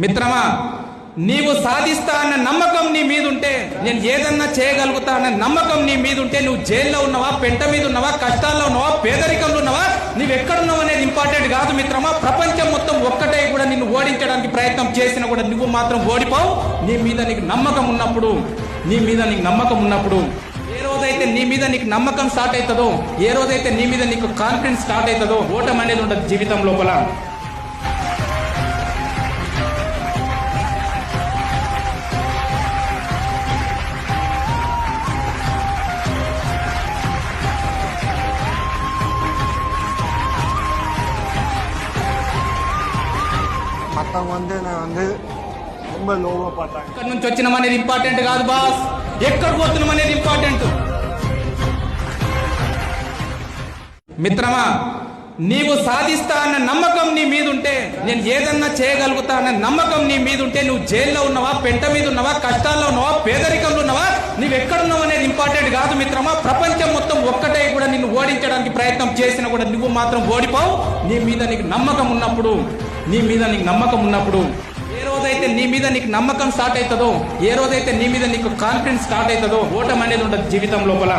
మిత్రమా, నీవు సాధిస్తా అన్న నమ్మకం నీ మీద ఉంటే, నేను ఏదన్నా చేయగలుగుతా అన్న నమ్మకం నీ మీద ఉంటే, నువ్వు జైల్లో ఉన్నావా, పెంట మీద ఉన్నావా, కష్టాల్లో ఉన్నావా, పేదరికంలో ఉన్నావా, నువ్వు ఎక్కడున్నావు అనేది ఇంపార్టెంట్ కాదు మిత్రమా. ప్రపంచం మొత్తం ఒక్కటే కూడా నిన్ను ఓడించడానికి ప్రయత్నం చేసినా కూడా నువ్వు మాత్రం ఓడిపోవు. నీ మీద నీకు నమ్మకం ఉన్నప్పుడు, ఏ రోజైతే నీ మీద నీకు నమ్మకం స్టార్ట్ అవుతుందో, ఏ రోజైతే నీ మీద నీకు కాన్ఫిడెన్స్ స్టార్ట్ అవుతుందో, ఓటమి అనేది ఉండదు జీవితం లోపల. ఎక్కడి నుంచి వచ్చినాం అనేది ఇంపార్టెంట్ కాదు బాస్, ఎక్కడ పోతున్నాం అనేది ఇంపార్టెంట్. మిత్రమా, నీవు సాధిస్తా అన్న నమ్మకం నీ మీద ఉంటే, నేను ఏదన్నా చేయగలుగుతా అన్న నమ్మకం నీ మీద ఉంటే, నువ్వు జైల్లో ఉన్నావా, పెంట మీద ఉన్నావా, కష్టాల్లో ఉన్నావా, పేదరికంలో ఉన్నావా, నువ్వు ఎక్కడున్నావు అనేది ఇంపార్టెంట్ కాదు మిత్రమా. ప్రపంచం మొత్తం ఒక్కటే కూడా నిన్ను ఓడించడానికి ప్రయత్నం చేసినా కూడా నువ్వు మాత్రం ఓడిపోవు. నీ మీద నీకు నమ్మకం ఉన్నప్పుడు, ఏ రోజైతే నీ మీద నీకు నమ్మకం స్టార్ట్ అవుతుందో, ఏ రోజైతే నీ మీద నీకు కాన్ఫిడెన్స్ స్టార్ట్ అవుతుందో, ఓటమి అనేది ఉండదు జీవితం లోపల.